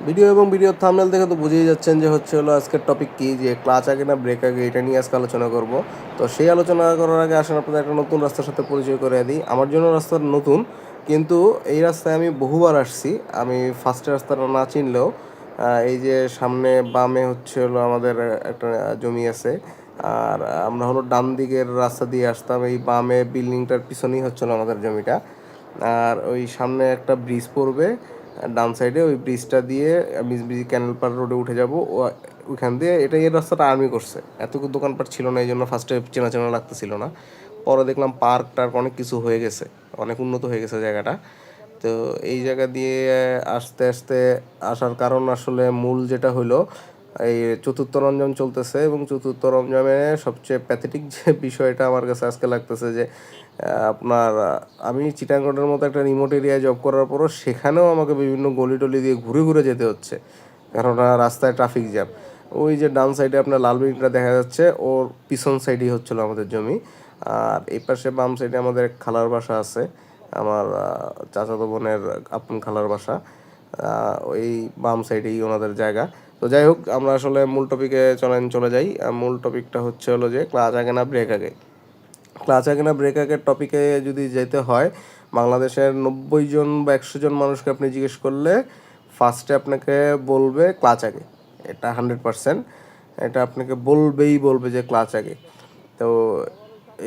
Video এবং ভিডিওর thumbnail দেখে তো বুঝেই যাচ্ছেন যে হলো আজকের টপিক কি, যে ক্লাচ আগে না ব্রেক আগে, এটা নিয়ে আজকে আলোচনা করব। তো সেই আলোচনা করার আগে আসলে আপনাদের একটা নতুন রাস্তার সাথে পরিচয় করে দিই। আমার জন্য রাস্তা নতুন, কিন্তু এই রাস্তায় আমি বহুবার আসছি। আমি ফার্স্টে রাস্তাটা না চিনলেও এই যে সামনে বামে হলো আমাদের একটা জমি আছে, আর আমরা ডান দিকের রাস্তা দিয়ে আসতাম। এই বামে বিল্ডিংটার পিছনেই হচ্ছিল আমাদের জমিটা। আর ওই সামনে একটা ব্রিজ পড়বে ডান সাইডে, ওই ব্রিজটা দিয়ে আমি ক্যানেল পার রোডে উঠে যাব। ওইখান দিয়ে এই রাস্তাটা আর্মি করছে, এতটুকু দোকানপাট ছিল না, এই জন্য ফার্স্টে চেনা চেনা লাগতেছিল না। পরে দেখলাম পার্ক টার্ক অনেক কিছু হয়ে গেছে, অনেক উন্নত হয়ে গেছে জায়গাটা। তো এই জায়গা দিয়ে আস্তে আস্তে আসার কারণ আসলে মূল যেটা হলো, এই চতুর্থ রমজান চলতেছে, এবং চতুর্থ রমজানে সবচেয়ে প্যাথেটিক যে বিষয়টা আমার কাছে আজকে লাগতেছে যে আপনার আমি চিটাগংয়ের মতো একটা রিমোট এরিয়ায় জব করার পরও সেখানেও আমাকে বিভিন্ন গলি টলি দিয়ে ঘুরে ঘুরে যেতে হচ্ছে, কেননা রাস্তায় ট্রাফিক জ্যাম। ওই যে ডান সাইডে আপনার লাল বিল্ডিংটা দেখা যাচ্ছে, ওর পিছন সাইডেই হচ্ছিলো আমাদের জমি। আর এই পাশে বাম সাইডে আমাদের এক খালার বাসা আছে, আমার চাচাতো বোনের আপন খালার বাসা। ওই বাম সাইডেই ওনাদের জায়গা। তো যাই হোক, আমরা আসলে মূল টপিকে চলে যাই। মূল টপিকটা হলো যে ক্লাচ আগে না ব্রেক আগে। ক্লাচ আগে না ব্রেক আগের টপিকে যদি যেতে হয়, বাংলাদেশের 90 জন বা 100 জন মানুষকে আপনি জিজ্ঞেস করলে ফার্স্টে আপনাকে বলবে ক্লাচ আগে। এটা 100%, এটা আপনাকে বলবে যে ক্লাচ আগে। তো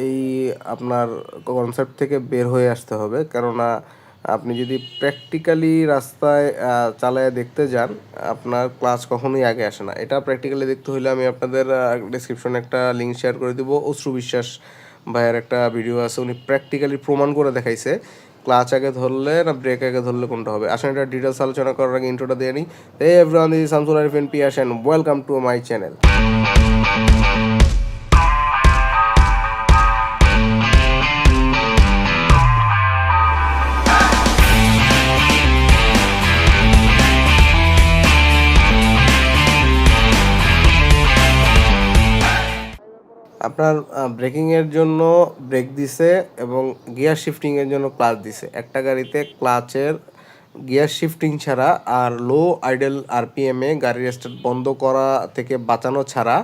এই আপনার কনসেপ্ট থেকে বের হয়ে আসতে হবে, কেননা আপনি যদি প্র্যাকটিক্যালি রাস্তায় চালায় দেখতে যান, আপনার ক্লাচ কখনোই আগে আসে না। এটা প্র্যাকটিক্যালি দেখতে হলে আমি আপনাদের ডিসক্রিপশনে একটা লিঙ্ক শেয়ার করে দেবো। অশ্রু বিশ্বাস ভাইয়ের একটা ভিডিও আছে, উনি প্র্যাকটিক্যালি প্রমাণ করে দেখাইছে ক্লাচ আগে ধরলে না ব্রেক আগে ধরলে কোনটা হবে। আসলে এটা ডিটেলস আলোচনা করার আগে ইন্ট্রোটা দিয়ে নিই। এই everyone, this is Shamsul Arifin Piyas and welcome to my channel. আপনার ব্রেকিংয়ের জন্য ব্রেক দিছে এবং গিয়ার শিফটিংয়ের জন্য ক্লাচ দিছে। একটা গাড়িতে ক্লাচের গিয়ার শিফটিং ছাড়া আর লো আইডেল আরপিএমে গাড়ির স্টার্ট বন্ধ করা থেকে বাঁচানো ছাড়া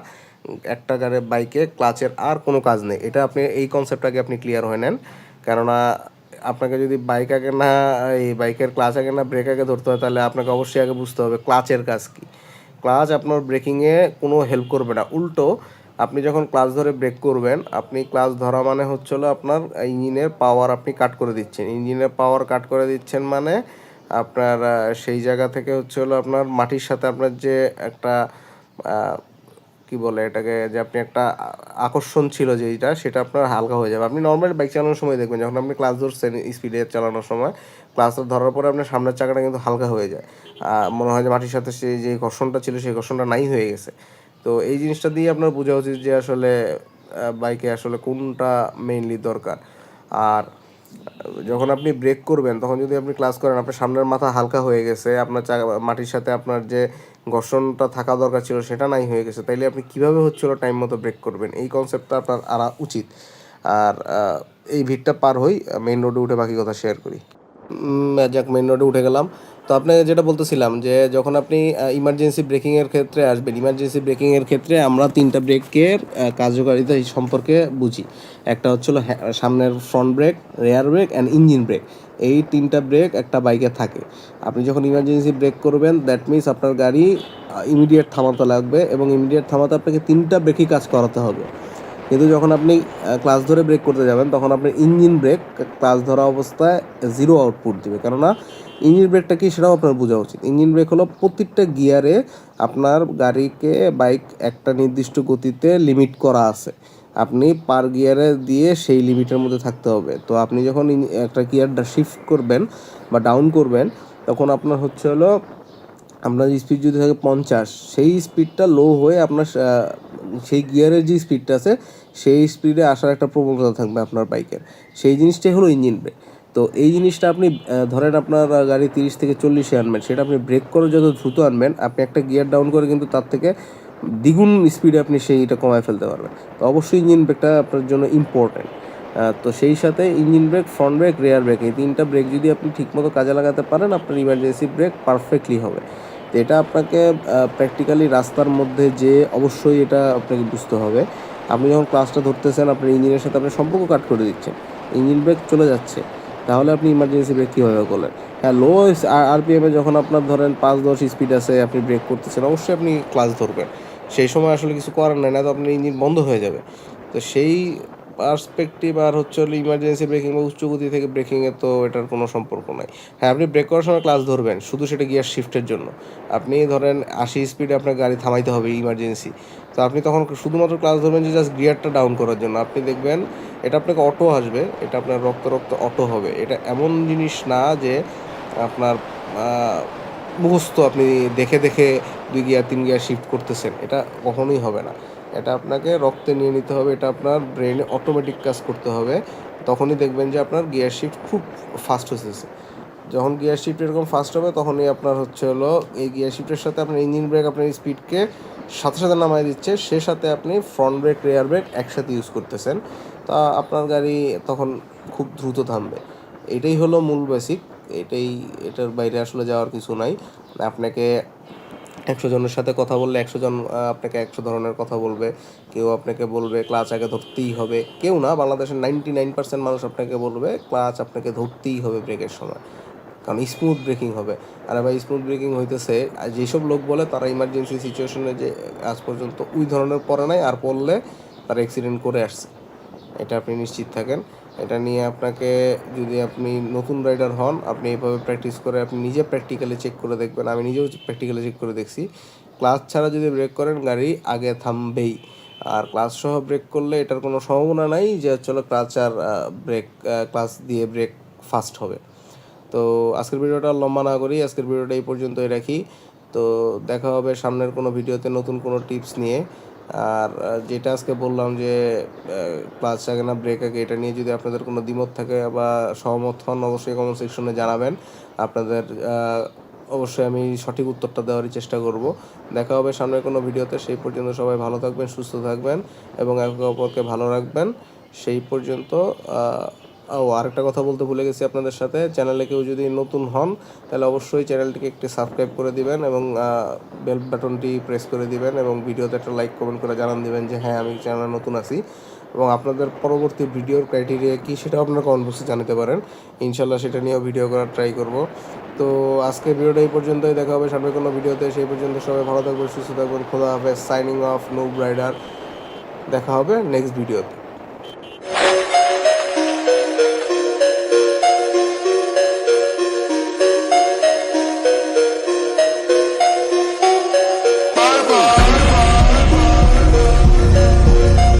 একটা বাইকে ক্লাচের আর কোনো কাজ নেই। এটা আপনি এই কনসেপ্টটাকে আপনি ক্লিয়ার হয়ে নেন, কেননা আপনাকে যদি বাইকের ক্লাচ আগে না ব্রেক আগে ধরতে হয়, তাহলে আপনাকে অবশ্যই আগে বুঝতে হবে ক্লাচের কাজ কী। ক্লাচ আপনার ব্রেকিংয়ে কোনো হেল্প করবে না, উল্টো আপনি যখন ক্লাচ ধরে ব্রেক করবেন, আপনি ক্লাচ ধরা মানে হলো আপনার ইঞ্জিনের পাওয়ার আপনি কাট করে দিচ্ছেন। ইঞ্জিনের পাওয়ার কাট করে দিচ্ছেন মানে আপনার সেই জায়গা থেকে হলো আপনার মাটির সাথে আপনার যে একটা কি বলে এটাকে, যে আপনি একটা আকর্ষণ ছিল যেটা, সেটা আপনার হালকা হয়ে যাবে। আপনি নর্মাল বাইক চালানোর সময় দেখবেন, যখন আপনি ক্লাচ ধরছেন স্পিডে চালানোর সময়, ক্লাচ ধরার পরে আপনার সামনের চাকাটা কিন্তু হালকা হয়ে যায়, মনে হয় যে মাটির সাথে সেই যে ঘর্ষণটা ছিল সেই ঘর্ষণটা নাই হয়ে গেছে। তো এই জিনিসটা দিয়ে আপনার বোঝা উচিত যে আসলে বাইকে আসলে কোনটা মেইনলি দরকার। আর যখন আপনি ব্রেক করবেন, তখন যদি আপনি ক্লাচ করেন, আপনার সামনের মাথা হালকা হয়ে গেছে, আপনার মাটির সাথে আপনার যে ঘর্ষণটা থাকা দরকার ছিল সেটা নাই হয়ে গেছে, তাইলে আপনি কীভাবে টাইম মতো ব্রেক করবেন, এই কনসেপ্টটা আপনার আনা উচিত। আর এই ভিড়টা পার হই, মেইন রোডে উঠে বাকি কথা শেয়ার করি। যাক, মেইন রোডে উঠে গেলাম। তো আপনাকে যেটা বলতেছিলাম, যে যখন আপনি ইমার্জেন্সি ব্রেকিংয়ের ক্ষেত্রে আসবেন, ইমার্জেন্সি ব্রেকিংয়ের ক্ষেত্রে আমরা 3টা ব্রেকের কার্যকারিতা এই সম্পর্কে বুঝি। একটা হচ্ছিলো সামনের front brake, rare break and engine brake. এই 3টা ব্রেক একটা বাইকে থাকে। আপনি যখন ইমার্জেন্সি ব্রেক করবেন, দ্যাট মিনস আপনার গাড়ি ইমিডিয়েট থামাতে লাগবে, এবং ইমিডিয়েট থামাতে আপনাকে 3টা ব্রেকই কাজ করাতে হবে। কিন্তু যখন আপনি ক্লাচ ধরে ব্রেক করতে যাবেন, তখন আপনার ইঞ্জিন ব্রেক ক্লাচ ধরা অবস্থায় 0 আউটপুট দেবে। কেননা ইঞ্জিন ব্রেকটা কি সেটাও আপনার বোঝা উচিত। ইঞ্জিন ব্রেক হলো প্রত্যেকটা গিয়ারে আপনার গাড়িকে বাইক একটা নির্দিষ্ট গতিতে লিমিট করা আছে, আপনি পার গিয়ারে দিয়ে সেই লিমিটের মধ্যে থাকতে হবে। তো আপনি যখন একটা গিয়ারটা শিফট করবেন বা ডাউন করবেন, তখন আপনার হলো আপনার স্পিড যদি থাকে 50, সেই স্পিডটা লো হয়ে আপনার সেই গিয়ারের যে স্পিডটা আছে সেই স্পিডে আসার একটা প্রবণতা থাকবে আপনার বাইকের। সেই জিনিসটাই হলো ইঞ্জিন ব্রেক। তো এই জিনিসটা আপনি ধরেন আপনার গাড়ি 30 থেকে 40-এ আনবেন, সেটা আপনি ব্রেক করে যত দ্রুত আনবেন, আপনি একটা গিয়ার ডাউন করে কিন্তু তার থেকে দ্বিগুণ স্পিডে আপনি সেইটা কমায় ফেলতে পারবেন। তো অবশ্যই ইঞ্জিন ব্রেকটা আপনার জন্য ইম্পর্ট্যান্ট। তো সেই সাথে engine brake, front brake, rare break, এই 3টা ব্রেক যদি আপনি ঠিকমতো কাজে লাগাতে পারেন, আপনার ইমার্জেন্সি ব্রেক পারফেক্টলি হবে। তো এটা আপনাকে প্র্যাকটিক্যালি রাস্তার মধ্যে যে অবশ্যই এটা আপনাকে বুঝতে হবে। আপনি যখন ক্লাসটা ধরতেছেন আপনার ইঞ্জিনের সাথে আপনার সম্পর্ক কাট করে দিচ্ছেন, ইঞ্জিন ব্রেক চলে যাচ্ছে, তাহলে আপনি ইমার্জেন্সি ব্রেক কীভাবে করলেন? হ্যাঁ, লো আরপিএমে যখন আপনার ধরেন 5-10 স্পিড আছে, আপনি ব্রেক করতেছেন, অবশ্যই আপনি ক্লাস ধরবেন। সেই সময় আসলে কিছু করার নাই, না তো আপনার ইঞ্জিন বন্ধ হয়ে যাবে। তো সেই পার্সপেক্টিভ আর হচ্ছে হলো ইমার্জেন্সি ব্রেকিং বা উচ্চ গতি থেকে ব্রেকিংয়ে তো এটার কোনো সম্পর্ক নাই। হ্যাঁ, আপনি ব্রেক করার সময় ক্লাস ধরবেন, শুধু সেটা গিয়ার শিফটের জন্য। আপনি ধরেন 80 স্পিডে আপনার গাড়ি থামাইতে হবে ইমার্জেন্সি, তো আপনি তখন শুধুমাত্র ক্লাস ধরবেন যে জাস্ট গিয়ারটা ডাউন করার জন্য। আপনি দেখবেন এটা আপনাকে অটো আসবে, এটা আপনার রক্ত রক্ত অটো হবে। এটা এমন জিনিস না যে আপনার মুখস্থ আপনি দেখে দেখে 2 গিয়ার 3 গিয়ার শিফট করতেছেন, এটা কখনোই হবে না। এটা আপনাকে রক্তে নিয়ে নিতে হবে, এটা আপনার ব্রেনে অটোমেটিক কাজ করতে হবে। তখনই দেখবেন যে আপনার গিয়ার শিফট খুব ফাস্ট হতেছে। যখন গিয়ার শিফট এরকম ফাস্ট হবে তখনই আপনার হচ্ছে হলো এই গিয়ার শিফটের সাথে আপনার ইঞ্জিন ব্রেক আপনার স্পিডকে সাথে সাথে নামায় দিচ্ছে, সে সাথে আপনি ফ্রন্ট ব্রেক রেয়ার ব্রেক একসাথে ইউজ করতেছেন। তা আপনার গাড়ি তখন খুব দ্রুত থামবে। এটাই হলো মূল বেসিক। এটার বাইরে আসলে যাওয়ার কিছু নাই। আপনাকে 100 জনের সাথে কথা বললে 100 জন আপনাকে 100 ধরনের কথা বলবে। কেউ আপনাকে বলবে ক্লাচ আগে ধরতেই হবে, কেউ না, বাংলাদেশের 99% মানুষ আপনাকে বলবে ক্লাচ আপনাকে ধরতেই হবে ব্রেকের সময়, কারণ স্মুথ ব্রেকিং হবে। আর ভাই স্মুথ ব্রেকিং হইতেছে, আর যেসব লোক বলে তারা ইমার্জেন্সি সিচুয়েশনে যে আজ পর্যন্ত ওই ধরনের পড়ে নাই, আর পড়লে তারা অ্যাক্সিডেন্ট করে আসছে, এটা আপনি নিশ্চিত থাকেন। এটা নিয়ে আপনাকে, যদি আপনি নতুন রাইডার হন, আপনি এইভাবে প্র্যাকটিস করে আপনি নিজে প্র্যাকটিক্যালি চেক করে দেখবেন। আমি নিজেও প্র্যাকটিক্যালি চেক করে দেখছি, ক্লাচ ছাড়া যদি ব্রেক করেন গাড়ি আগে থামবেই। আর ক্লাচ সহ ব্রেক করলে এটার কোনো সম্ভাবনা নাই যে চলো ক্লাচ আর ব্রেক, ক্লাচ দিয়ে ব্রেক ফাস্ট হবে। তো আজকের ভিডিওটা লম্বা না করি, আজকের ভিডিওটা এই পর্যন্তই রাখি। তো দেখা হবে সামনের কোনো ভিডিওতে নতুন কোনো টিপস নিয়ে। আর যেটা আজকে বললাম যে ক্লাচ আগে না ব্রেক আগে, এটা নিয়ে যদি আপনাদের কোনো দ্বিমত থাকে বা সহমত হন, অবশ্যই কমেন্ট সেকশনে জানাবেন। আপনাদের অবশ্যই আমি সঠিক উত্তরটা দেওয়ারই চেষ্টা করব। দেখা হবে সামনের কোনো ভিডিওতে। সেই পর্যন্ত সবাই ভালো থাকবেন, সুস্থ থাকবেন এবং একে অপরকে ভালো রাখবেন। সেই পর্যন্ত আরেকটা কথা বলতে ভুলে গেছি আপনাদের সাথে, চ্যানেলে কেউ যদি নতুন হন তাহলে অবশ্যই চ্যানেলটিকে একটি সাবস্ক্রাইব করে দিবেন এবং বেল বাটনটি প্রেস করে দিবেন এবং ভিডিওতে একটা লাইক কমেন্ট করে জানান দিবেন যে হ্যাঁ আমি চ্যানেলে নতুন আছি। এবং আপনাদের পরবর্তী ভিডিওর ক্রাইটেরিয়া কী সেটাও আপনারা কমেন্ট বক্সে জানাতে পারেন, ইনশাল্লাহ সেটা নিয়েও ভিডিও করার ট্রাই করব। তো আজকের ভিডিওটা এই পর্যন্তই, দেখা হবে সামনে কোনো ভিডিওতে। সেই পর্যন্ত সবাই ভালো থাকবেন, সুস্থ থাকবেন। খোদা হাফেজ, সাইনিং অফ, নুব রাইডার। দেখা হবে নেক্সট ভিডিওতে।